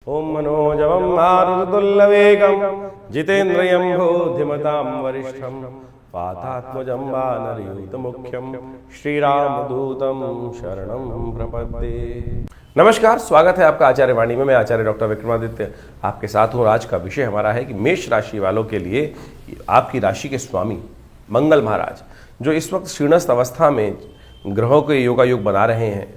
ओम मनोजवं मारुततुल्यवेगं जितेन्द्रियं बुद्धिमतां वरिष्ठं वातात्मजं वानरयूथमुख्यं श्रीरामदूतं शरणं प्रपद्ये। नमस्कार, स्वागत है आपका आचार्य वाणी में। मैं आचार्य डॉक्टर विक्रमादित्य आपके साथ हूँ। आज का विषय हमारा है कि मेष राशि वालों के लिए आपकी राशि के स्वामी मंगल महाराज जो इस वक्त क्षीणस्थ अवस्था में ग्रहों के योगायोग बना रहे हैं,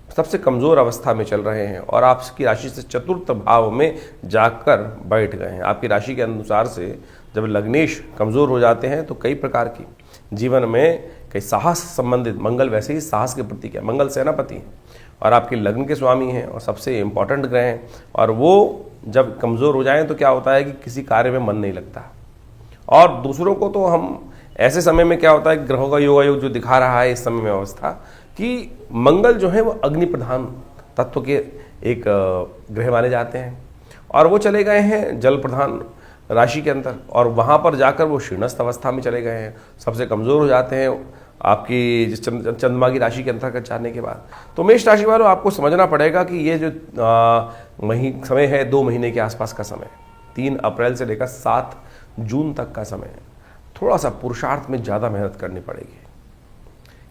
सबसे कमज़ोर अवस्था में चल रहे हैं और आपकी राशि से चतुर्थ भाव में जाकर बैठ गए हैं। आपकी राशि के अनुसार से जब लग्नेश कमज़ोर हो जाते हैं तो कई प्रकार की जीवन में कई साहस संबंधित, मंगल वैसे ही साहस के प्रतीक है, मंगल सेनापति हैं और आपके लग्न के स्वामी हैं और सबसे इम्पॉर्टेंट ग्रह हैं। और वो जब कमज़ोर हो जाएं तो क्या होता है कि किसी कार्य में मन नहीं लगता। और दूसरों को तो हम ऐसे समय में क्या होता है, ग्रहों का योगायोग जो दिखा रहा है इस समय में अवस्था कि मंगल जो है वो अग्नि प्रधान तत्व के एक ग्रह माने जाते हैं और वो चले गए हैं जल प्रधान राशि के अंदर और वहाँ पर जाकर वो क्षीणस्थ अवस्था में चले गए हैं, सबसे कमज़ोर हो जाते हैं आपकी जिस चंद्रमा की राशि के अंतर्गत जाने के बाद। तो मेष राशि वालों, आपको समझना पड़ेगा कि ये जो समय है 2 महीने के आसपास का समय, 3 अप्रैल से लेकर 7 जून तक का समय, थोड़ा सा पुरुषार्थ में ज़्यादा मेहनत करनी पड़ेगी।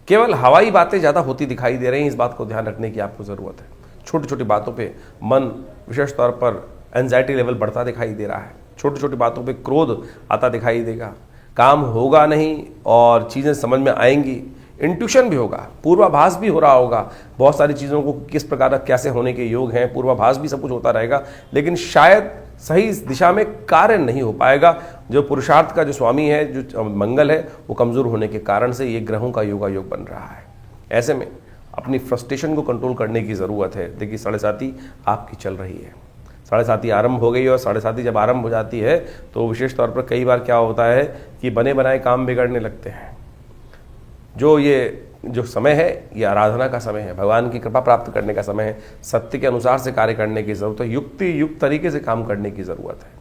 केवल हवाई बातें ज़्यादा होती दिखाई दे रही हैं, इस बात को ध्यान रखने की आपको ज़रूरत है। छोटी छोटी बातों पे मन विशेष तौर पर एंजाइटी लेवल बढ़ता दिखाई दे रहा है, छोटी छोटी बातों पे क्रोध आता दिखाई देगा, काम होगा नहीं और चीज़ें समझ में आएंगी, इंट्यूशन भी होगा, पूर्वाभास भी हो रहा होगा, बहुत सारी चीज़ों को किस प्रकार कैसे होने के योग हैं, पूर्वाभास भी सब कुछ होता रहेगा, लेकिन शायद सही दिशा में कार्य नहीं हो पाएगा। जो पुरुषार्थ का जो स्वामी है, जो मंगल है, वो कमज़ोर होने के कारण से ये ग्रहों का योगायोग बन रहा है। ऐसे में अपनी फ्रस्ट्रेशन को कंट्रोल करने की ज़रूरत है। देखिए, 7.5 आपकी चल रही है, 7.5 आरंभ हो गई और 7.5 जब आरंभ हो जाती है तो विशेष तौर पर कई बार क्या होता है कि बने बनाए काम बिगड़ने लगते हैं। जो समय है ये आराधना का समय है, भगवान की कृपा प्राप्त करने का समय है, सत्य के अनुसार से कार्य करने की ज़रूरत है, युक्त तरीके से काम करने की ज़रूरत है।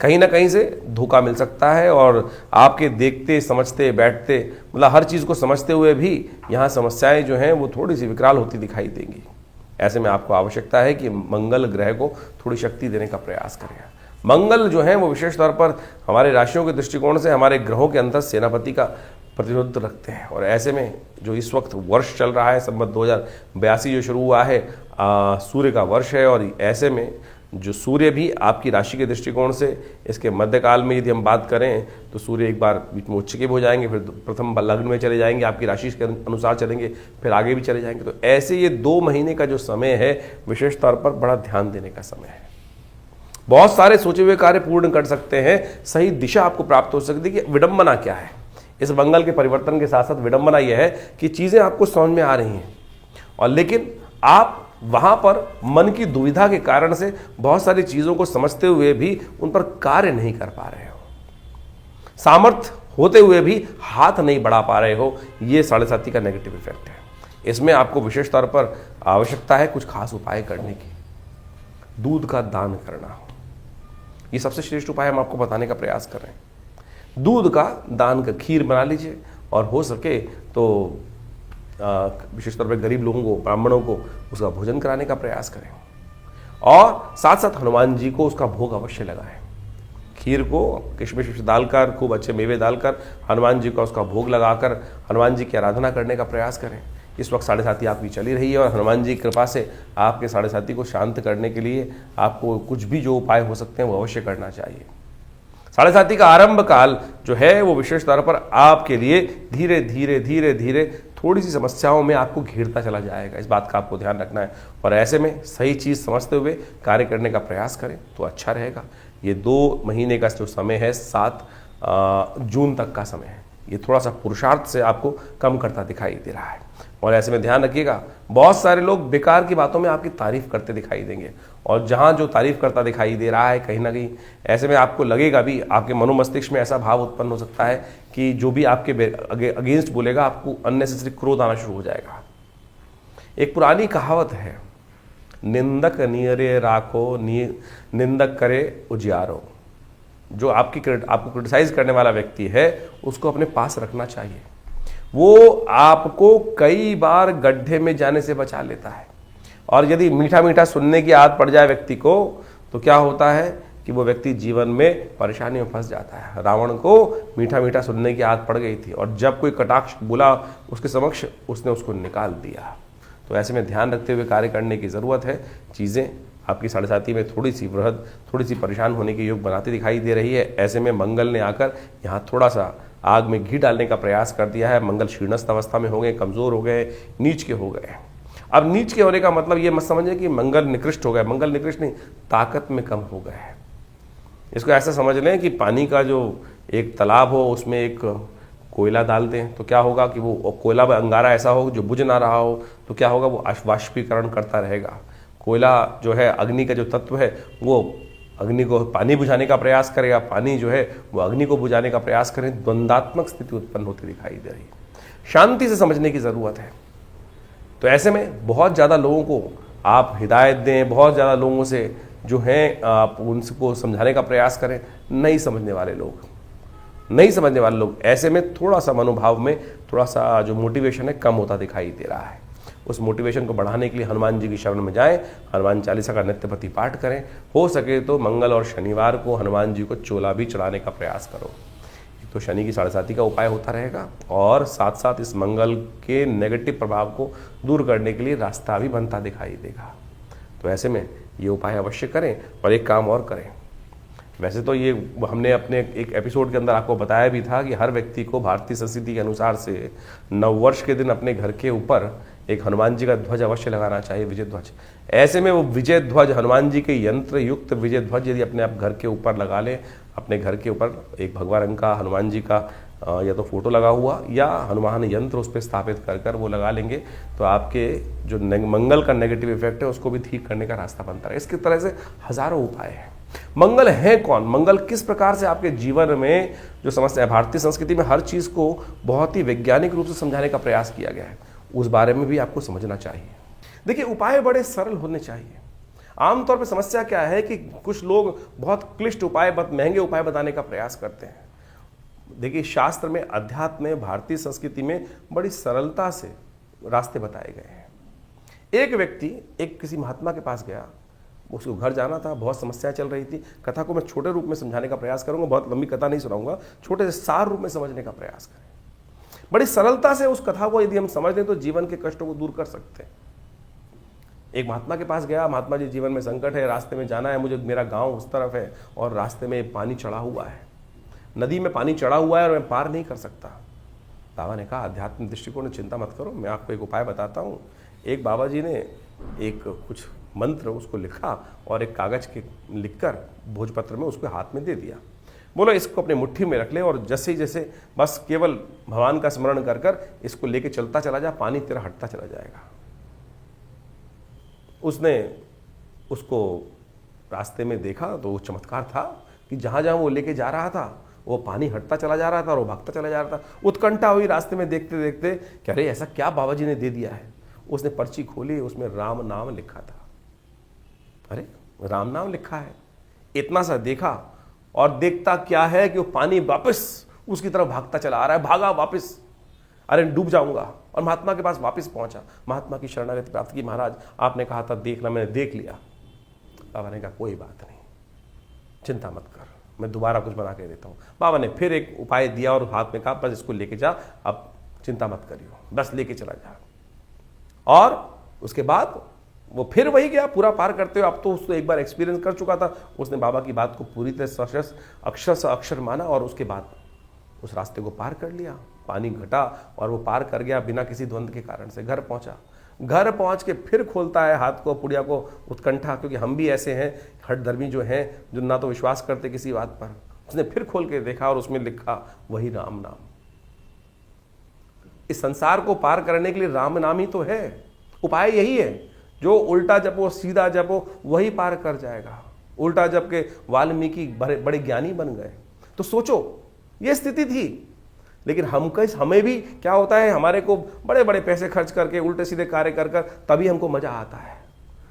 कहीं ना कहीं से धोखा मिल सकता है और आपके देखते समझते बैठते, मतलब हर चीज़ को समझते हुए भी यहाँ समस्याएं जो हैं वो थोड़ी सी विकराल होती दिखाई देंगी। ऐसे में आपको आवश्यकता है कि मंगल ग्रह को थोड़ी शक्ति देने का प्रयास करें। मंगल जो है वो विशेष तौर पर हमारे राशियों के दृष्टिकोण से हमारे ग्रहों के अंदर सेनापति का प्रतिनिधित्व रखते हैं। और ऐसे में जो इस वक्त वर्ष चल रहा है, संवत 2082 जो शुरू हुआ है, सूर्य का वर्ष है और ऐसे में जो सूर्य भी आपकी राशि के दृष्टिकोण से इसके मध्यकाल में यदि हम बात करें तो सूर्य एक बार बीच में उच्च के भी हो जाएंगे, फिर प्रथम लग्न में चले जाएंगे, आपकी राशि के अनुसार चलेंगे, फिर आगे भी चले जाएंगे। तो ऐसे ये 2 महीने का जो समय है विशेष तौर पर बड़ा ध्यान देने का समय है। बहुत सारे सोचे हुए कार्य पूर्ण कर सकते हैं, सही दिशा आपको प्राप्त हो सकती है कि विडंबना क्या है। इस मंगल के परिवर्तन के साथ साथ विडंबना यह है कि चीज़ें आपको समझ में आ रही हैं और लेकिन आप वहाँ पर मन की दुविधा के कारण से बहुत सारी चीज़ों को समझते हुए भी उन पर कार्य नहीं कर पा रहे हो, सामर्थ्य होते हुए भी हाथ नहीं बढ़ा पा रहे हो। ये 7.5 का नेगेटिव इफेक्ट है। इसमें आपको विशेष तौर पर आवश्यकता है कुछ खास उपाय करने की। दूध का दान करना, ये सबसे श्रेष्ठ उपाय हम आपको बताने का प्रयास कर रहे हैं। दूध का दान का खीर बना लीजिए और हो सके तो विशेष तौर पर गरीब लोगों को, ब्राह्मणों को उसका भोजन कराने का प्रयास करें और साथ साथ हनुमान जी को उसका भोग अवश्य लगाएं। खीर को किशमिश डालकर, खूब अच्छे मेवे डालकर हनुमान जी का उसका भोग लगाकर हनुमान जी की आराधना करने का प्रयास करें। इस वक्त 7.5 आपकी चली रही है और हनुमान जी की कृपा से आपके 7.5 को शांत करने के लिए आपको कुछ भी जो उपाय हो सकते हैं वो अवश्य करना चाहिए। 7.5 का आरंभ काल जो है वो विशेष तौर पर आपके लिए धीरे धीरे धीरे धीरे थोड़ी सी समस्याओं में आपको घेरता चला जाएगा। इस बात का आपको ध्यान रखना है और ऐसे में सही चीज़ समझते हुए कार्य करने का प्रयास करें तो अच्छा रहेगा। ये 2 महीने का जो समय है 7 जून तक का समय है, ये थोड़ा सा पुरुषार्थ से आपको कम करता दिखाई दे रहा है। और ऐसे में ध्यान रखिएगा, बहुत सारे लोग बेकार की बातों में आपकी तारीफ करते दिखाई देंगे और जहाँ जो तारीफ करता दिखाई दे रहा है कहीं ना कहीं ऐसे में आपको लगेगा भी, आपके मनोमस्तिष्क में ऐसा भाव उत्पन्न हो सकता है कि जो भी आपके अगेंस्ट बोलेगा आपको अननेसेसरी क्रोध आना शुरू हो जाएगा। एक पुरानी कहावत है, निंदक नियरे राखो निंदक करे उजियारो। जो आपको क्रिटिसाइज करने वाला व्यक्ति है उसको अपने पास रखना चाहिए। वो आपको कई बार गड्ढे में जाने से बचा लेता है, और यदि मीठा मीठा सुनने की आदत पड़ जाए व्यक्ति को तो क्या होता है कि वो व्यक्ति जीवन में परेशानी में फंस जाता है। रावण को मीठा मीठा सुनने की आदत पड़ गई थी और जब कोई कटाक्ष बोला उसके समक्ष उसने उसको निकाल दिया। तो ऐसे में ध्यान रखते हुए कार्य करने की ज़रूरत है। चीज़ें आपकी साढ़े साथी में थोड़ी सी वृहद, थोड़ी सी परेशान होने के योग बनाती दिखाई दे रही है। ऐसे में मंगल ने आकर यहाँ थोड़ा सा आग में घी डालने का प्रयास कर दिया है। मंगल शीर्णस्थ अवस्था में हो गए, कमज़ोर हो गए, नीच के हो गए। अब नीच के होने का मतलब ये मत समझिए कि मंगल निकृष्ट हो गए, मंगल निकृष्ट नहीं, ताकत में कम हो गए। इसको ऐसा समझ लें कि पानी का जो एक तालाब हो उसमें एक कोयला डाल दें तो क्या होगा कि वो कोयला में अंगारा ऐसा हो जो बुझ ना रहा हो तो क्या होगा, वो वाष्पीकरण करता रहेगा। कोयला जो है अग्नि का जो तत्व है वो अग्नि को पानी बुझाने का प्रयास करेगा, पानी जो है वो अग्नि को बुझाने का प्रयास करें। द्वंद्वात्मक स्थिति उत्पन्न होती दिखाई दे रही है। शांति से समझने की ज़रूरत है। तो ऐसे में बहुत ज़्यादा लोगों को आप हिदायत दें, बहुत ज़्यादा लोगों से जो हैं आप उनको समझाने का प्रयास करें, नहीं समझने वाले लोग ऐसे में थोड़ा सा मनोभाव में थोड़ा सा जो मोटिवेशन है कम होता दिखाई दे रहा है। उस मोटिवेशन को बढ़ाने के लिए हनुमान जी की शरण में जाएं, हनुमान चालीसा का नित्यपति पाठ करें। हो सके तो मंगल और शनिवार को हनुमान जी को चोला भी चढ़ाने का प्रयास करो। तो शनि की साढ़े साथी का उपाय होता रहेगा और साथ साथ इस मंगल के नेगेटिव प्रभाव को दूर करने के लिए रास्ता भी बनता दिखाई देगा। तो ऐसे में ये उपाय अवश्य करें। और एक काम और करें, वैसे तो ये हमने अपने एक एपिसोड के अंदर आपको बताया भी था कि हर व्यक्ति को भारतीय संस्कृति के अनुसार से नववर्ष के दिन अपने घर के ऊपर एक हनुमान जी का ध्वज अवश्य लगाना चाहिए, विजय ध्वज। ऐसे में वो विजय ध्वज, हनुमान जी के यंत्र युक्त विजय ध्वज यदि अपने आप घर के ऊपर लगा लें, अपने घर के ऊपर एक भगवा रंग का हनुमान जी का या तो फोटो लगा हुआ या हनुमान यंत्र उस पर स्थापित कर वो लगा लेंगे तो आपके जो मंगल का नेगेटिव इफेक्ट है उसको भी ठीक करने का रास्ता बनता है। इसकी तरह से हजारों उपाय हैं। मंगल है कौन, मंगल किस प्रकार से आपके जीवन में जो समस्या है, भारतीय संस्कृति में हर चीज़ को बहुत ही वैज्ञानिक रूप से समझाने का प्रयास किया गया है, उस बारे में भी आपको समझना चाहिए। देखिए, उपाय बड़े सरल होने चाहिए। आमतौर पर समस्या क्या है कि कुछ लोग बहुत क्लिष्ट उपाय, बहुत महंगे उपाय बताने का प्रयास करते हैं। देखिए, शास्त्र में, अध्यात्म में, भारतीय संस्कृति में बड़ी सरलता से रास्ते बताए गए हैं। एक व्यक्ति एक किसी महात्मा के पास गया, उसको घर जाना था, बहुत समस्या चल रही थी। कथा को मैं छोटे रूप में समझाने का प्रयास करूंगा, बहुत लंबी कथा नहीं सुनाऊंगा, छोटे से सार रूप में समझने का प्रयास करें। बड़ी सरलता से उस कथा को यदि हम समझ लें तो जीवन के कष्टों को दूर कर सकते हैं। एक महात्मा के पास गया, महात्मा जी जीवन में संकट है, रास्ते में जाना है मुझे, मेरा गांव उस तरफ है और रास्ते में पानी चढ़ा हुआ है, नदी में पानी चढ़ा हुआ है और मैं पार नहीं कर सकता। बाबा ने कहा, आध्यात्मिक दृष्टिकोण में चिंता मत करो, मैं आपको एक उपाय बताता हूँ। एक बाबा जी ने एक कुछ मंत्र उसको लिखा और एक कागज के लिखकर भोजपत्र में उसको हाथ में दे दिया। बोलो इसको अपने मुट्ठी में रख ले और जैसे ही जैसे बस केवल भगवान का स्मरण कर कर इसको लेके चलता चला जा, पानी तेरा हटता चला जाएगा। उसने उसको रास्ते में देखा तो वो चमत्कार था कि जहां जहां वो लेके जा रहा था वो पानी हटता चला जा रहा था और वो भागता चला जा रहा था। उत्कंठा हुई रास्ते में देखते देखते कि अरे ऐसा क्या बाबा जी ने दे दिया है। उसने पर्ची खोली, उसमें राम नाम लिखा था। अरे राम नाम लिखा है, इतना सा देखा और देखता क्या है कि वो पानी वापस उसकी तरफ भागता चला आ रहा है। भागा वापस, अरे डूब जाऊंगा, और महात्मा के पास वापस पहुंचा, महात्मा की शरणागति प्राप्त की। महाराज आपने कहा था देखना, मैंने देख लिया। बाबा ने कहा कोई बात नहीं, चिंता मत कर, मैं दोबारा कुछ बना के देता हूँ। बाबा ने फिर एक उपाय दिया और हाथ में कहा बस इसको लेके जा, अब चिंता मत करियो, बस लेके चला जा। और उसके बाद वो फिर वही गया पूरा पार करते हुए। अब तो उसको एक बार एक्सपीरियंस कर चुका था, उसने बाबा की बात को पूरी तरह अक्षर से अक्षर माना और उसके बाद उस रास्ते को पार कर लिया। पानी घटा और वो पार कर गया बिना किसी द्वंद्व के कारण से। घर पहुंचा, घर पहुंच के फिर खोलता है हाथ को, पुड़िया को, उत्कंठा, क्योंकि हम भी ऐसे हैं हठधर्मी जो हैं जो ना तो विश्वास करते किसी बात पर। उसने फिर खोल के देखा और उसमें लिखा वही राम नाम। इस संसार को पार करने के लिए राम नाम ही तो है, उपाय यही है। जो उल्टा जपो सीधा जपो वही पार कर जाएगा। उल्टा जप के वाल्मीकि बड़े ज्ञानी बन गए। तो सोचो ये स्थिति थी, लेकिन हमें भी क्या होता है, हमारे को बड़े बड़े पैसे खर्च करके उल्टे सीधे कार्य कर कर तभी हमको मजा आता है।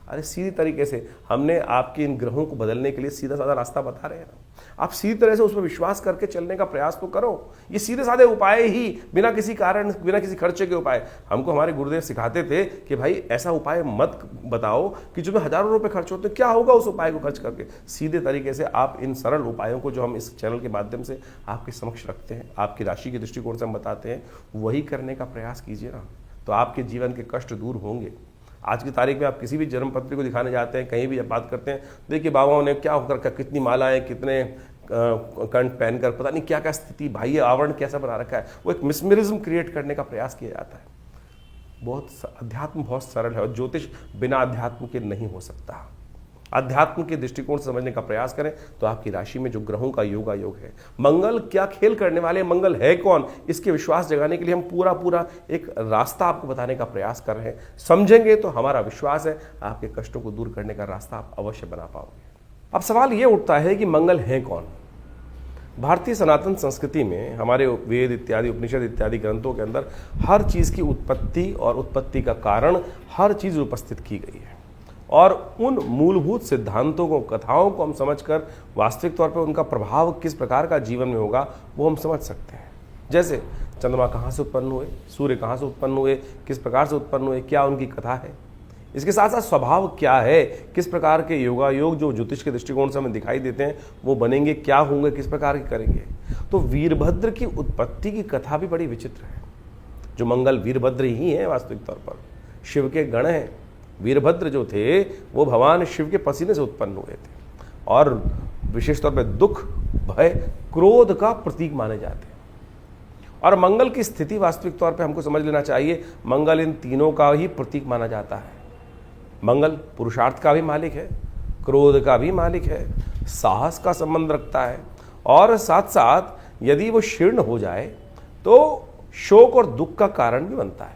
अरे सीधी तरीके से हमने आपके इन ग्रहों को बदलने के लिए सीधा साधा रास्ता बता रहे हैं ना। आप सीधी तरह से उस पर विश्वास करके चलने का प्रयास तो करो। ये सीधे साधे उपाय ही, बिना किसी कारण, बिना किसी खर्चे के उपाय। हमको हमारे गुरुदेव सिखाते थे कि भाई ऐसा उपाय मत बताओ कि जो में हजारों रुपए खर्च होते, क्या होगा उस उपाय को खर्च करके। सीधे तरीके से आप इन सरल उपायों को जो हम इस चैनल के माध्यम से आपके समक्ष रखते हैं, आपकी राशि के दृष्टिकोण से हम बताते हैं, वही करने का प्रयास कीजिए ना, तो आपके जीवन के कष्ट दूर होंगे। आज की तारीख में आप किसी भी जन्म पत्री को दिखाने जाते हैं, कहीं भी जब बात करते हैं, देखिए बाबाओं ने क्या होकर, कितनी मालाएं, कितने कंठ पहनकर, पता नहीं क्या क्या स्थिति, भाई ये आवरण कैसा बना रखा है, वो एक मिसमरिज्म क्रिएट करने का प्रयास किया जाता है। बहुत अध्यात्म बहुत सरल है और ज्योतिष बिना अध्यात्म के नहीं हो सकता। अध्यात्म के दृष्टिकोण से समझने का प्रयास करें तो आपकी राशि में जो ग्रहों का योग है, मंगल क्या खेल करने वाले, मंगल है कौन, इसके विश्वास जगाने के लिए हम पूरा एक रास्ता आपको बताने का प्रयास कर रहे हैं। समझेंगे तो हमारा विश्वास है आपके कष्टों को दूर करने का रास्ता आप अवश्य बना पाओगे। अब सवाल ये उठता है कि मंगल है कौन। भारतीय सनातन संस्कृति में हमारे वेद इत्यादि, उपनिषद इत्यादि ग्रंथों के अंदर हर चीज की उत्पत्ति और उत्पत्ति का कारण हर चीज उपस्थित की गई है, और उन मूलभूत सिद्धांतों को, कथाओं को हम समझकर वास्तविक तौर पर उनका प्रभाव किस प्रकार का जीवन में होगा वो हम समझ सकते हैं। जैसे चंद्रमा कहाँ से उत्पन्न हुए, सूर्य कहाँ से उत्पन्न हुए, किस प्रकार से उत्पन्न हुए, क्या उनकी कथा है, इसके साथ साथ स्वभाव क्या है, किस प्रकार के योगायोग जो ज्योतिष के दृष्टिकोण से हमें दिखाई देते हैं वो बनेंगे, क्या होंगे, किस प्रकार के करेंगे। तो वीरभद्र की उत्पत्ति की कथा भी बड़ी विचित्र है। जो मंगल वीरभद्र ही है वास्तविक तौर पर, शिव के गण हैं। वीरभद्र जो थे वो भगवान शिव के पसीने से उत्पन्न हुए थे और विशेष तौर पर दुख, भय, क्रोध का प्रतीक माने जाते हैं। और मंगल की स्थिति वास्तविक तौर पे हमको समझ लेना चाहिए, मंगल इन तीनों का ही प्रतीक माना जाता है। मंगल पुरुषार्थ का भी मालिक है, क्रोध का भी मालिक है, साहस का संबंध रखता है, और साथ साथ यदि वो शीर्ण हो जाए तो शोक और दुख का कारण भी बनता है।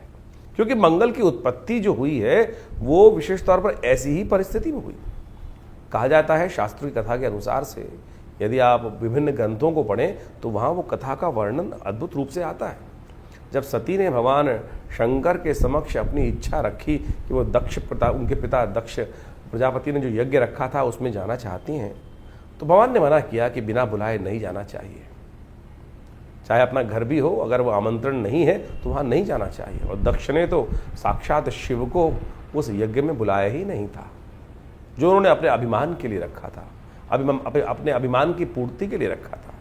क्योंकि मंगल की उत्पत्ति जो हुई है वो विशेष तौर पर ऐसी ही परिस्थिति में हुई। कहा जाता है शास्त्र की कथा के अनुसार से, यदि आप विभिन्न ग्रंथों को पढ़ें तो वहाँ वो कथा का वर्णन अद्भुत रूप से आता है। जब सती ने भगवान शंकर के समक्ष अपनी इच्छा रखी कि वो उनके पिता दक्ष प्रजापति ने जो यज्ञ रखा था उसमें जाना चाहती हैं, तो भगवान ने मना किया कि बिना बुलाए नहीं जाना चाहिए। चाहे अपना घर भी हो, अगर वो आमंत्रण नहीं है तो वहाँ नहीं जाना चाहिए। और दक्ष ने तो साक्षात शिव को उस यज्ञ में बुलाया ही नहीं था, जो उन्होंने अपने अभिमान के लिए रखा था, अपने अभिमान की पूर्ति के लिए रखा था।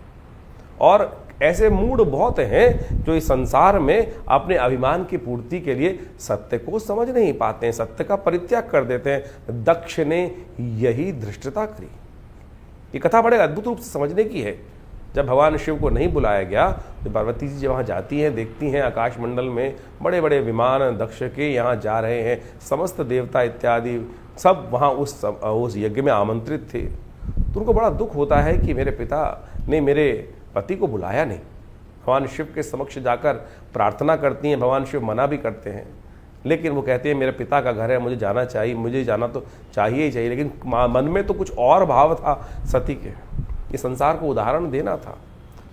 और ऐसे मूड बहुत हैं जो इस संसार में अपने अभिमान की पूर्ति के लिए सत्य को समझ नहीं पाते हैं, सत्य का परित्याग कर देते हैं। दक्ष ने यही धृष्टता करी। ये कथा बड़े अद्भुत रूप से समझने की है। जब भगवान शिव को नहीं बुलाया गया तो पार्वती जी वहाँ जाती हैं, देखती हैं आकाश मंडल में बड़े बड़े विमान दक्ष के यहाँ जा रहे हैं, समस्त देवता इत्यादि सब वहाँ उस यज्ञ में आमंत्रित थे। तो उनको बड़ा दुख होता है कि मेरे पिता ने मेरे पति को बुलाया नहीं। भगवान शिव के समक्ष जाकर प्रार्थना करती हैं, भगवान शिव मना भी करते हैं, लेकिन वो कहते हैं मेरे पिता का घर है, मुझे जाना चाहिए, मुझे जाना तो चाहिए ही चाहिए। लेकिन मन में तो कुछ और भाव था सती के, ये संसार को उदाहरण देना था।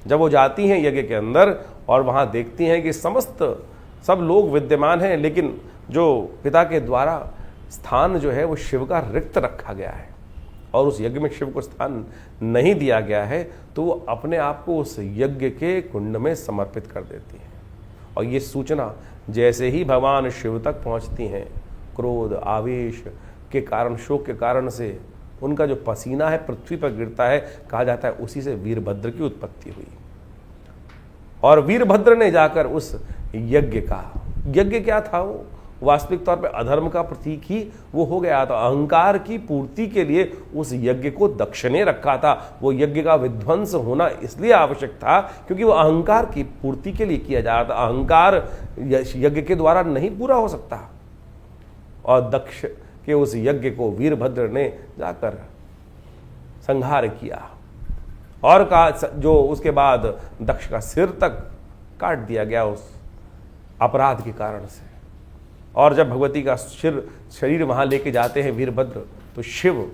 जब वो जाती हैं यज्ञ के अंदर और वहाँ देखती हैं कि सब लोग विद्यमान हैं, लेकिन जो पिता के द्वारा स्थान जो है वो शिव का रिक्त रखा गया है और उस यज्ञ में शिव को स्थान नहीं दिया गया है, तो वो अपने आप को उस यज्ञ के कुंड में समर्पित कर देती हैं। और ये सूचना जैसे ही भगवान शिव तक पहुंचती हैं, क्रोध, आवेश के कारण, शोक के कारण से उनका जो पसीना है पृथ्वी पर गिरता है। कहा जाता है उसी से वीरभद्र की उत्पत्ति हुई। और वीरभद्र ने जाकर उस यज्ञ क्या था, वो वास्तविक तौर पे अधर्म का प्रतीक ही वो हो गया था। अहंकार की पूर्ति के लिए उस यज्ञ को दक्ष ने रखा था। वो यज्ञ का विध्वंस होना इसलिए आवश्यक था क्योंकि वो अहंकार की पूर्ति के लिए किया जा रहा था। अहंकार यज्ञ के द्वारा नहीं पूरा हो सकता। और दक्ष के उस यज्ञ को वीरभद्र ने जाकर संहार किया और जो उसके बाद दक्ष का सिर तक काट दिया गया उस अपराध के कारण से। और जब भगवती का शरीर वहां लेके जाते हैं वीरभद्र, तो शिव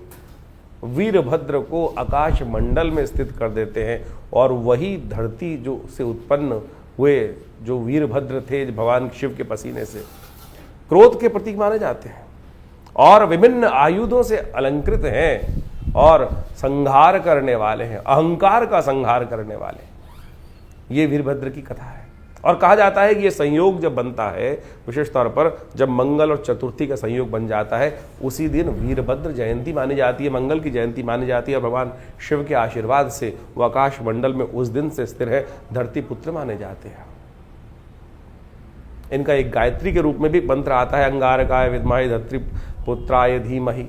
वीरभद्र को आकाश मंडल में स्थित कर देते हैं और वही धरती जो से उत्पन्न हुए जो वीरभद्र थे भगवान शिव के पसीने से, क्रोध के प्रतीक माने जाते हैं और विभिन्न आयुधों से अलंकृत हैं। और संहार करने वाले हैं, अहंकार का संहार करने वाले। ये वीरभद्र की कथा है। और कहा जाता है कि ये संयोग जब बनता है, विशेष तौर पर जब मंगल और चतुर्थी का संयोग बन जाता है, उसी दिन वीरभद्र जयंती मानी जाती है, मंगल की जयंती मानी जाती है। और भगवान शिव के आशीर्वाद से वो आकाश मंडल में उस दिन से स्थिर है, धरती पुत्र माने जाते हैं। इनका एक गायत्री के रूप में भी मंत्र आता है, अंगारकाय विद्महे धरती पुत्राय धीमहि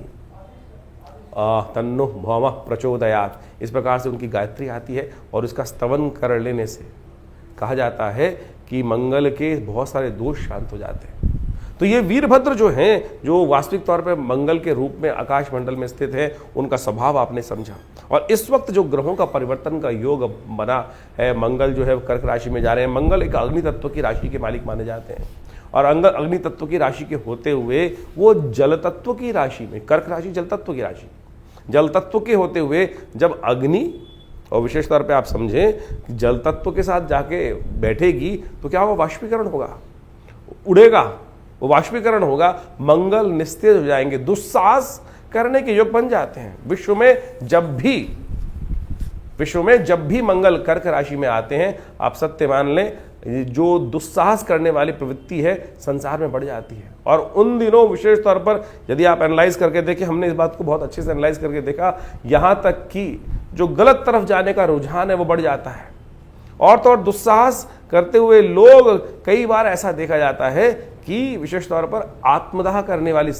तन्नो भौमः प्रचोदयात्। इस प्रकार से उनकी गायत्री आती है और इसका स्तवन कर लेने से कहा जाता है कि मंगल के बहुत सारे दोष शांत हो जाते हैं। तो ये वीरभद्र जो हैं, जो वास्तविक तौर पर मंगल के रूप में आकाश मंडल में स्थित है, उनका स्वभाव आपने समझा। और इस वक्त जो ग्रहों का परिवर्तन का योग बना है, मंगल जो है कर्क राशि में जा रहे हैं। मंगल एक अग्नि तत्व की राशि के मालिक माने जाते हैं और अग्नि तत्व की राशि के होते हुए वो जल तत्व की राशि में, कर्क राशि जल तत्व की राशि, जल तत्व के होते हुए जब अग्नि, और विशेष तौर पे आप समझें कि जल तत्व के साथ जाके बैठेगी तो क्या होगा, वाष्पीकरण होगा, उड़ेगा, वो वाष्पीकरण होगा, मंगल निस्तेज हो जाएंगे, दुस्साहस करने के योग बन जाते हैं। विश्व में जब भी मंगल कर्क राशि में आते हैं, आप सत्य मान लें, जो दुस्साहस करने वाली प्रवृत्ति है संसार में बढ़ जाती है। और उन दिनों विशेष तौर पर यदि आप एनालाइज करके देखें, हमने इस बात को बहुत अच्छे से एनालाइज करके देखा, यहां तक कि जो गलत तरफ जाने का रुझान है वो बढ़ जाता है। और तो और दुस्साहस करते हुए लोग, कई बार ऐसा देखा जाता है कि विशेष तौर पर आत्मदाह करने वाली,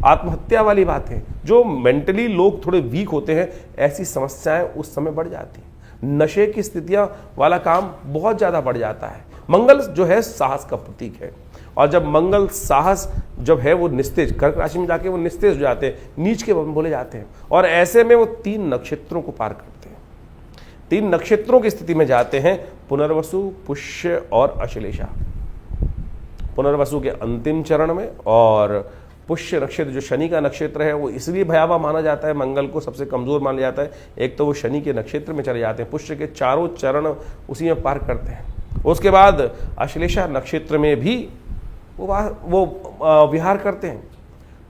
आत्महत्या वाली बातें, जो मेंटली लोग थोड़े वीक होते हैं, ऐसी समस्याएं उस समय बढ़ जाती हैं। नशे की स्थितियां वाला काम बहुत ज्यादा बढ़ जाता है। मंगल जो है साहस का प्रतीक है, और जब मंगल साहस जब है वो निस्तेज, कर्क राशि में जाके वो निस्तेज हो जाते हैं, नीच के बोले जाते हैं। और ऐसे में वो 3 नक्षत्रों को पार करते हैं, 3 नक्षत्रों की स्थिति में जाते हैं, पुनर्वसु, पुष्य और अश्लेषा। पुनर्वसु के अंतिम चरण में, और पुष्य नक्षत्र जो शनि का नक्षत्र है वो इसलिए भयावह माना जाता है, मंगल को सबसे कमजोर माना जाता है। एक तो वो शनि के नक्षत्र में चले जाते हैं, पुष्य के चारों चरण उसी में पार करते हैं। उसके बाद अश्लेषा नक्षत्र में भी वो विहार करते हैं।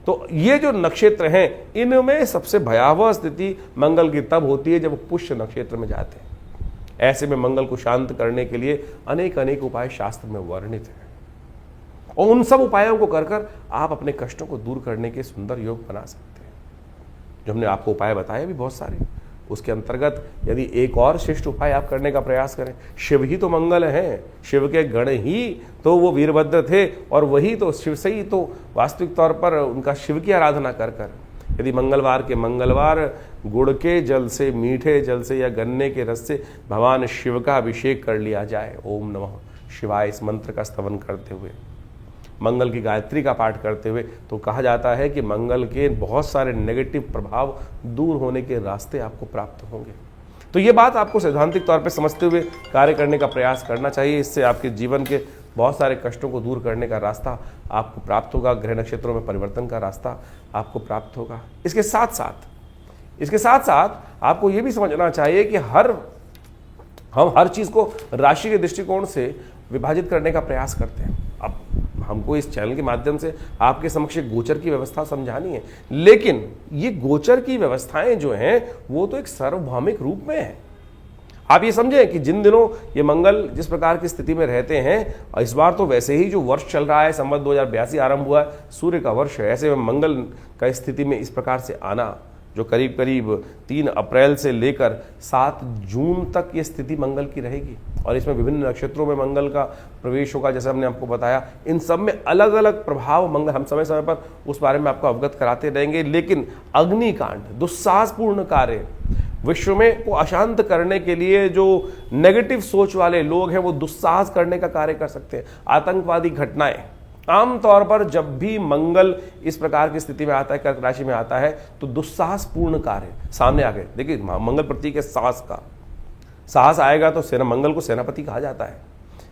तो ये जो नक्षत्र हैं, इनमें सबसे भयावह स्थिति मंगल की तब होती है जब वो पुष्य नक्षत्र में जाते हैं। ऐसे में मंगल को शांत करने के लिए अनेक उपाय शास्त्र में वर्णित हैं, और उन सब उपायों को कर आप अपने कष्टों को दूर करने के सुंदर योग बना सकते हैं। जो हमने आपको उपाय बताए भी बहुत सारे, उसके अंतर्गत यदि एक और श्रेष्ठ उपाय आप करने का प्रयास करें, शिव ही तो मंगल हैं, शिव के गण ही तो वो वीरभद्र थे, और वही तो शिव से ही तो वास्तविक तौर पर उनका शिव की आराधना कर यदि मंगलवार के मंगलवार गुड़ के जल से, मीठे जल से या गन्ने के रस से भगवान शिव का अभिषेक कर लिया जाए, ओम नमः शिवाय इस मंत्र का स्तवन करते हुए, मंगल की गायत्री का पाठ करते हुए, तो कहा जाता है कि मंगल के बहुत सारे नेगेटिव प्रभाव दूर होने के रास्ते आपको प्राप्त होंगे। तो ये बात आपको सैद्धांतिक तौर पे समझते हुए कार्य करने का प्रयास करना चाहिए। इससे आपके जीवन के बहुत सारे कष्टों को दूर करने का रास्ता आपको प्राप्त होगा, ग्रह नक्षत्रों में परिवर्तन का रास्ता आपको प्राप्त होगा। इसके साथ साथ आपको ये भी समझना चाहिए कि हम हर चीज़ को राशि के दृष्टिकोण से विभाजित करने का प्रयास करते हैं। अब हमको इस चैनल के माध्यम से आपके समक्ष गोचर की व्यवस्था समझानी है, लेकिन ये गोचर की व्यवस्थाएं जो हैं वो तो एक सार्वभौमिक रूप में है। आप ये समझें कि जिन दिनों ये मंगल जिस प्रकार की स्थिति में रहते हैं, इस बार तो वैसे ही जो वर्ष चल रहा है, संवत 2082 आरंभ हुआ है, सूर्य का वर्ष है। ऐसे में मंगल का स्थिति में इस प्रकार से आना, जो करीब 3 अप्रैल से लेकर 7 जून तक ये स्थिति मंगल की रहेगी, और इसमें विभिन्न नक्षत्रों में मंगल का प्रवेश होगा, जैसे हमने आपको बताया। इन सब में अलग अलग प्रभाव मंगल, हम समय समय पर उस बारे में आपको अवगत कराते रहेंगे। लेकिन अग्निकांड, दुस्साहसपूर्ण कार्य, विश्व में को अशांत करने के लिए जो नेगेटिव सोच वाले लोग हैं वो दुस्साहस करने का कार्य कर सकते हैं। आतंकवादी घटनाएं, आमतौर पर जब भी मंगल इस प्रकार की स्थिति में आता है, कर्क राशि में आता है, तो दुस्साहसपूर्ण कार्य सामने आ गए। देखिए मंगल प्रतीक है साहस का, साहस आएगा तो मंगल को सेनापति कहा जाता है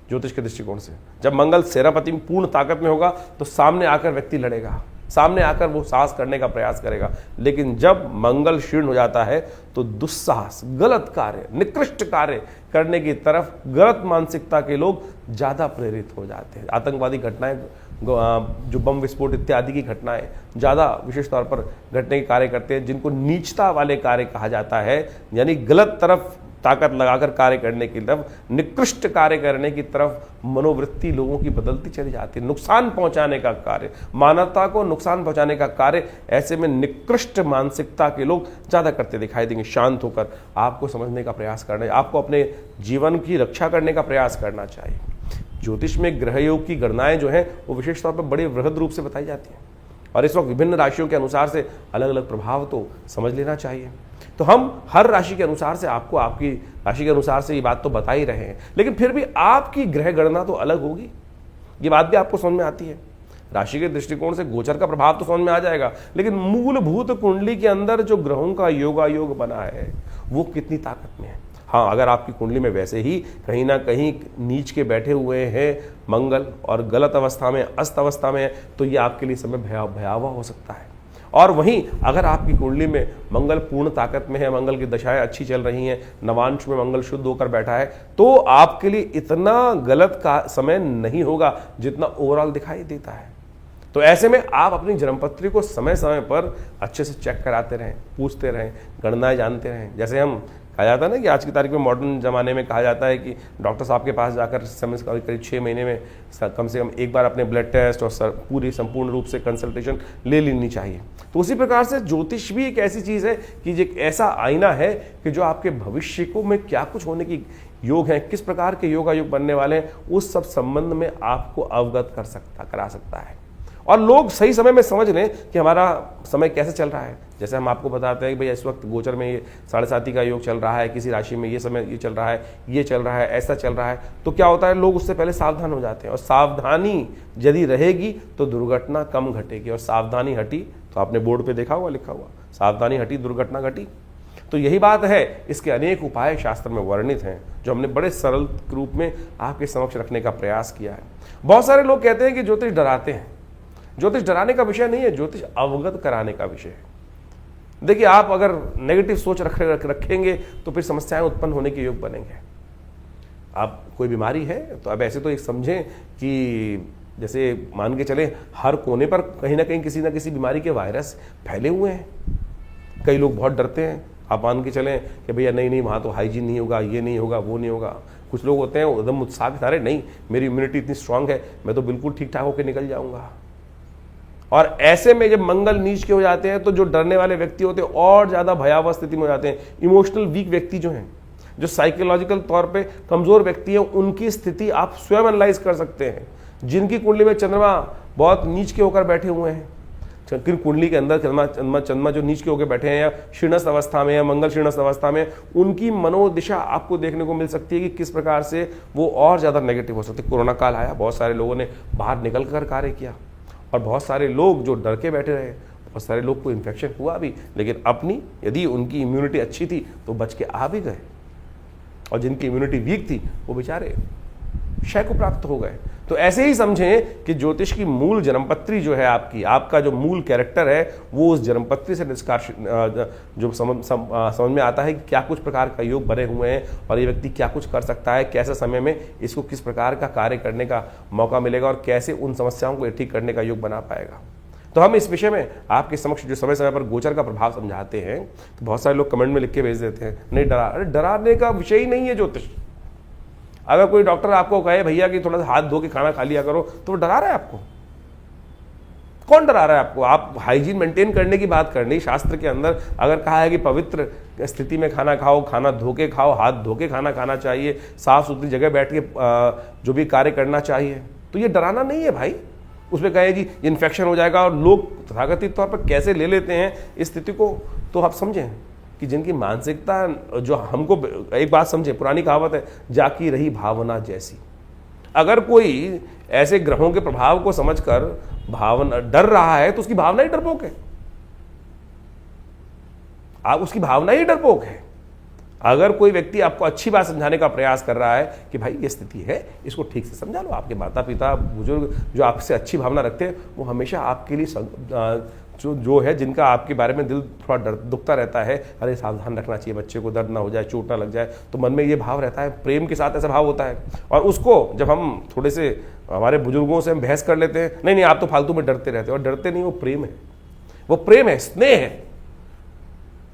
ज्योतिष के दृष्टिकोण से। जब मंगल सेनापति में पूर्ण ताकत में होगा तो सामने आकर व्यक्ति लड़ेगा, सामने आकर वो साहस करने का प्रयास करेगा। लेकिन जब मंगल क्षीण हो जाता है तो दुस्साहस, गलत कार्य, निकृष्ट कार्य करने की तरफ गलत मानसिकता के लोग ज्यादा प्रेरित हो जाते हैं। आतंकवादी घटनाएं जो बम विस्फोट इत्यादि की घटनाएं ज़्यादा विशेष तौर पर घटने के कार्य करते हैं, जिनको नीचता वाले कार्य कहा जाता है, यानी गलत तरफ ताकत लगाकर कार्य करने की तरफ, निकृष्ट कार्य करने की तरफ मनोवृत्ति लोगों की बदलती चली जाती है। नुकसान पहुंचाने का कार्य, मानवता को नुकसान पहुंचाने का कार्य ऐसे में निकृष्ट मानसिकता के लोग ज़्यादा करते दिखाई देंगे। शांत होकर आपको समझने का प्रयास करना, आपको अपने जीवन की रक्षा करने का प्रयास करना चाहिए। ज्योतिष में ग्रह योग की गणनाएं जो हैं वो विशेष तौर पर बड़े वृहद रूप से बताई जाती हैं, और इस वक्त विभिन्न राशियों के अनुसार से अलग अलग प्रभाव तो समझ लेना चाहिए। तो हम हर राशि के अनुसार से आपको आपकी राशि के अनुसार से ये बात तो बता ही रहे हैं, लेकिन फिर भी आपकी ग्रह गणना तो अलग होगी, ये बात भी आपको समझ में आती है। राशि के दृष्टिकोण से गोचर का प्रभाव तो समझ में आ जाएगा, लेकिन मूलभूत कुंडली के अंदर जो ग्रहों का योगायोग बना है वो कितनी ताकत में है। हाँ, अगर आपकी कुंडली में वैसे ही कहीं ना कहीं नीच के बैठे हुए हैं मंगल और गलत अवस्था में, अस्त अवस्था में है, तो ये आपके लिए समय भयावह हो सकता है। और वहीं अगर आपकी कुंडली में मंगल पूर्ण ताकत में है, मंगल की दशाएं अच्छी चल रही हैं, नवांश में मंगल शुद्ध होकर बैठा है, तो आपके लिए इतना गलत का समय नहीं होगा जितना ओवरऑल दिखाई देता है। तो ऐसे में आप अपनी जन्मपत्री को समय समय पर अच्छे से चेक कराते रहें, पूछते रहें, गणनाएं जानते रहें। जैसे हम कहा जाता है ना कि आज की तारीख में मॉडर्न ज़माने में कहा जाता है कि डॉक्टर साहब के पास जाकर समय से करीब 6 महीने में कम से कम एक बार अपने ब्लड टेस्ट और पूरी संपूर्ण रूप से कंसल्टेशन ले लेनी चाहिए। तो उसी प्रकार से ज्योतिष भी एक ऐसी चीज़ है कि एक ऐसा आईना है कि जो आपके भविष्य को में क्या कुछ होने की योग हैं, किस प्रकार के योगायोग बनने वाले हैं, उस सब संबंध में आपको अवगत करा सकता है। और लोग सही समय में समझ लें कि हमारा समय कैसे चल रहा है। जैसे हम आपको बताते हैं कि भैया इस वक्त गोचर में ये 7.5 का योग चल रहा है, किसी राशि में ये समय ये चल रहा है, ये चल रहा है, ऐसा चल रहा है, तो क्या होता है, लोग उससे पहले सावधान हो जाते हैं। और सावधानी यदि रहेगी तो दुर्घटना कम घटेगी, और सावधानी हटी तो आपने बोर्ड पे देखा हुआ, लिखा हुआ, सावधानी हटी दुर्घटना घटी। तो यही बात है। इसके अनेक उपाय शास्त्र में वर्णित हैं, जो हमने बड़े सरल रूप में आपके समक्ष रखने का प्रयास किया है। बहुत सारे लोग कहते हैं कि ज्योतिष डराते हैं। ज्योतिष डराने का विषय नहीं है, ज्योतिष अवगत कराने का विषय है। देखिए, आप अगर नेगेटिव सोच रखेंगे तो फिर समस्याएं उत्पन्न होने के योग बनेंगे। आप कोई बीमारी है तो अब ऐसे तो एक समझें कि जैसे मान के चले हर कोने पर कहीं ना कहीं किसी ना किसी बीमारी के वायरस फैले हुए हैं। कई लोग बहुत डरते हैं। आप मान के चलें कि भैया नहीं वहाँ तो हाइजीन नहीं होगा, ये नहीं होगा, वो नहीं होगा। कुछ लोग होते हैं एकदम उत्साह के सारे, नहीं मेरी इम्यूनिटी इतनी स्ट्रांग है, मैं तो बिल्कुल ठीक ठाक होकर निकल जाऊँगा। और ऐसे में जब मंगल नीच के हो जाते हैं तो जो डरने वाले व्यक्ति होते हैं और ज़्यादा भयावह स्थिति में हो जाते हैं। इमोशनल वीक व्यक्ति जो हैं, जो साइकोलॉजिकल तौर पे कमज़ोर व्यक्ति हैं, उनकी स्थिति आप स्वयं एनालाइज कर सकते हैं। जिनकी कुंडली में चंद्रमा बहुत नीच के होकर बैठे हुए हैं, कुंडली के अंदर चंद्रमा जो नीच के होकर बैठे हैं या शीर्णस्थ अवस्था में या मंगल शीर्णस्थ अवस्था में, उनकी मनोदिशा आपको देखने को मिल सकती है कि किस प्रकार से वो और ज़्यादा नेगेटिव हो सकती है। कोरोना काल आया, बहुत सारे लोगों ने बाहर निकल कर कार्य किया, और बहुत सारे लोग जो डर के बैठे रहे, बहुत सारे लोग को इन्फेक्शन हुआ भी, लेकिन अपनी यदि उनकी इम्यूनिटी अच्छी थी तो बच के आ भी गए, और जिनकी इम्यूनिटी वीक थी वो बेचारे क्षय को प्राप्त हो गए। तो ऐसे ही समझें कि ज्योतिष की मूल जन्मपत्री जो है आपका जो मूल कैरेक्टर है, वो उस जन्मपत्री से निष्कर्ष जो समझ में आता है कि क्या कुछ प्रकार का योग बने हुए हैं और ये व्यक्ति क्या कुछ कर सकता है, कैसे समय में इसको किस प्रकार का कार्य करने का मौका मिलेगा और कैसे उन समस्याओं को ठीक करने का योग बना पाएगा। तो हम इस विषय में आपके समक्ष जो समय समय पर गोचर का प्रभाव समझाते हैं, तो बहुत सारे लोग कमेंट में लिख के भेज देते हैं नहीं डरा। अरे डराने का विषय ही नहीं है ज्योतिष। अगर कोई डॉक्टर आपको कहे भैया कि थोड़ा सा हाथ धो के खाना खा लिया करो, तो वो डरा रहा है आपको? कौन डरा रहा है आपको? आप हाइजीन मेंटेन करने की बात करनी। शास्त्र के अंदर अगर कहा है कि पवित्र स्थिति में खाना खाओ, खाना धो के खाओ, हाथ धो के खाना खाना चाहिए, साफ सुथरी जगह बैठ के जो भी कार्य करना चाहिए, तो ये डराना नहीं है भाई। उसमें कहे जी इन्फेक्शन हो जाएगा, और लोग तथाकथित तौर पर कैसे ले लेते हैं इस स्थिति को, तो आप समझें कि जिनकी मानसिकता जो हमको, एक बात समझे, पुरानी कहावत है, जाकी रही भावना जैसी। अगर कोई ऐसे ग्रहों के प्रभाव को समझकर भावना डर रहा है तो उसकी भावना ही डरपोक है। आप उसकी भावना ही डरपोक है। अगर कोई व्यक्ति आपको अच्छी बात समझाने का प्रयास कर रहा है कि भाई ये स्थिति है, इसको ठीक से समझा लो, आपके माता पिता बुजुर्ग जो आपसे अच्छी भावना रखते हैं वो हमेशा आपके लिए जो है, जिनका आपके बारे में दिल थोड़ा दुखता रहता है, अरे सावधान रखना चाहिए बच्चे को, दर्द ना हो जाए, चोट ना लग जाए, तो मन में ये भाव रहता है, प्रेम के साथ ऐसा भाव होता है। और उसको जब हम थोड़े से हमारे बुजुर्गों से हम बहस कर लेते हैं, नहीं नहीं आप तो फालतू में डरते रहते हो, और डरते नहीं, वो प्रेम है, वो प्रेम है, स्नेह है।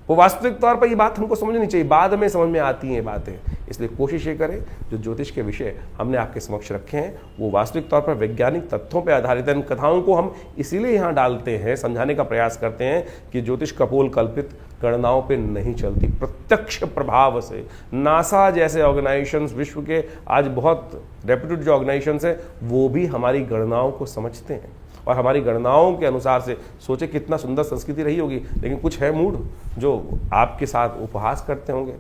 वो वास्तविक तौर पर ये बात हमको समझनी चाहिए, बाद में समझ में आती हैं ये बातें। इसलिए कोशिश ये करें, जो ज्योतिष के विषय हमने आपके समक्ष रखे हैं वो वास्तविक तौर पर वैज्ञानिक तथ्यों पर आधारित है। इन कथाओं को हम इसीलिए यहाँ डालते हैं, समझाने का प्रयास करते हैं कि ज्योतिष कपोल कल्पित गणनाओं पे नहीं चलती, प्रत्यक्ष प्रभाव से। नासा जैसे ऑर्गेनाइजेशंस, विश्व के आज बहुत रेप्यूटेड जो ऑर्गेनाइजेशंस हैं, वो भी हमारी गणनाओं को समझते हैं और हमारी गणनाओं के अनुसार से सोचे कितना सुंदर संस्कृति रही होगी। लेकिन कुछ है मूड जो आपके साथ उपहास करते होंगे,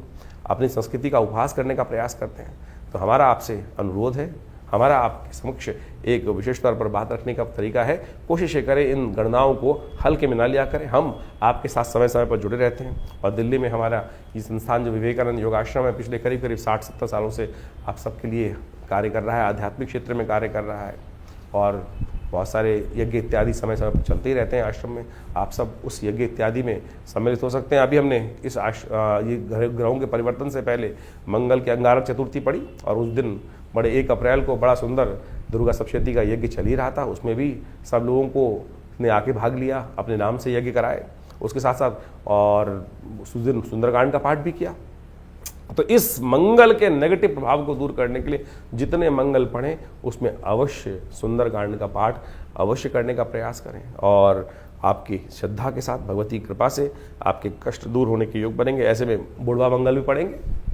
अपनी संस्कृति का उपहास करने का प्रयास करते हैं। तो हमारा आपसे अनुरोध है, हमारा आपके समक्ष एक विशेष तौर पर बात रखने का तरीका है, कोशिश करें इन गणनाओं को हल्के में ना लिया करें। हम आपके साथ समय समय पर जुड़े रहते हैं और दिल्ली में हमारा ये संस्थान जो विवेकानंद योगाश्रम है, पिछले करीब 60-70 सालों से आप सबके लिए कार्य कर रहा है, आध्यात्मिक क्षेत्र में कार्य कर रहा है और बहुत सारे यज्ञ इत्यादि समय समय पर चलते ही रहते हैं आश्रम में। आप सब उस यज्ञ इत्यादि में सम्मिलित हो सकते हैं। अभी हमने इस ये ग्रहों के परिवर्तन से पहले मंगल की अंगारक चतुर्थी पड़ी और उस दिन बड़े 1 अप्रैल को बड़ा सुंदर दुर्गा सप्तशती का यज्ञ चल ही रहा था। उसमें भी सब लोगों को ने आके भाग लिया, अपने नाम से यज्ञ कराए, उसके साथ साथ और उस दिन सुंदरकांड का पाठ भी किया। तो इस मंगल के नेगेटिव प्रभाव को दूर करने के लिए जितने मंगल पढ़ें उसमें अवश्य सुंदरकांड का पाठ अवश्य करने का प्रयास करें और आपकी श्रद्धा के साथ भगवती कृपा से आपके कष्ट दूर होने के योग बनेंगे। ऐसे में बुढ़वा मंगल भी पढ़ेंगे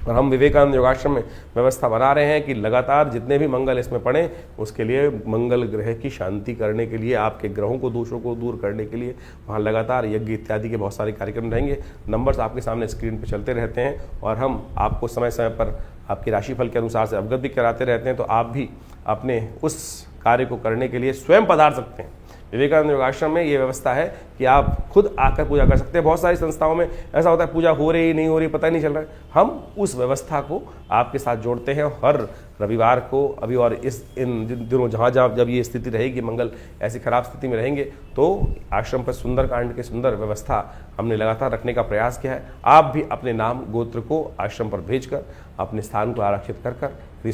और हम विवेकानंद योगाश्रम में व्यवस्था बना रहे हैं कि लगातार जितने भी मंगल इसमें पढ़ें उसके लिए मंगल ग्रह की शांति करने के लिए, आपके ग्रहों को दोषों को दूर करने के लिए वहाँ लगातार यज्ञ इत्यादि के बहुत सारे कार्यक्रम रहेंगे। नंबर्स आपके सामने स्क्रीन पर चलते रहते हैं और हम आपको समय समय पर आपकी राशिफल के अनुसार से अवगत भी कराते रहते हैं। तो आप भी अपने उस कार्य को करने के लिए स्वयं पधार सकते हैं। विवेकानंद योगाश्रम में ये व्यवस्था है कि आप खुद आकर पूजा कर सकते हैं। बहुत सारी संस्थाओं में ऐसा होता है पूजा हो रही नहीं हो रही पता ही नहीं चल रहा है। हम उस व्यवस्था को आपके साथ जोड़ते हैं। हर रविवार को अभी और इन दिनों जहाँ जब ये स्थिति रहेगी, मंगल ऐसी खराब स्थिति में रहेंगे, तो आश्रम पर सुंदरकांड की सुंदर व्यवस्था हमने लगातार रखने का प्रयास किया है। आप भी अपने नाम गोत्र को आश्रम पर भेजकर अपने स्थान को आरक्षित कर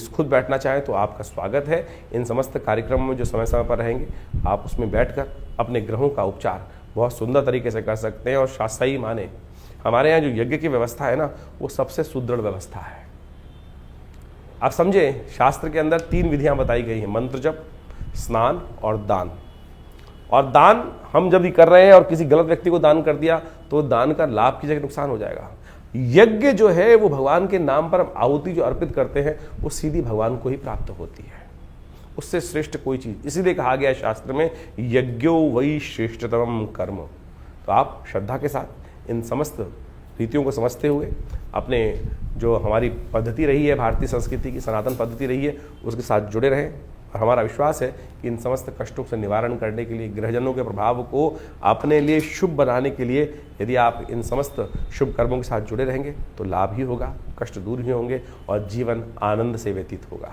खुद बैठना चाहें तो आपका स्वागत है। इन समस्त कार्यक्रमों में जो समय समय पर रहेंगे आप उसमें बैठकर अपने ग्रहों का उपचार बहुत सुंदर तरीके से कर सकते हैं। और शास्त्रीय माने हमारे यहाँ जो यज्ञ की व्यवस्था है ना, वो सबसे सुदृढ़ व्यवस्था है। आप समझे, शास्त्र के अंदर 3 विधियां बताई गई हैं, मंत्र जप, स्नान और दान। और दान हम जब भी कर रहे हैं और किसी गलत व्यक्ति को दान कर दिया तो दान का लाभ की जगह नुकसान हो जाएगा। यज्ञ जो है वो भगवान के नाम पर हम आहुति जो अर्पित करते हैं वो सीधी भगवान को ही प्राप्त होती है, उससे श्रेष्ठ कोई चीज। इसीलिए कहा गया है शास्त्र में, यज्ञो वै श्रेष्ठतम कर्म। तो आप श्रद्धा के साथ इन समस्त रीतियों को समझते हुए अपने जो हमारी पद्धति रही है, भारतीय संस्कृति की सनातन पद्धति रही है, उसके साथ जुड़े रहें। और हमारा विश्वास है कि इन समस्त कष्टों से निवारण करने के लिए, ग्रहजनों के प्रभाव को अपने लिए शुभ बनाने के लिए यदि आप इन समस्त शुभ कर्मों के साथ जुड़े रहेंगे तो लाभ ही होगा, कष्ट दूर ही होंगे और जीवन आनंद से व्यतीत होगा।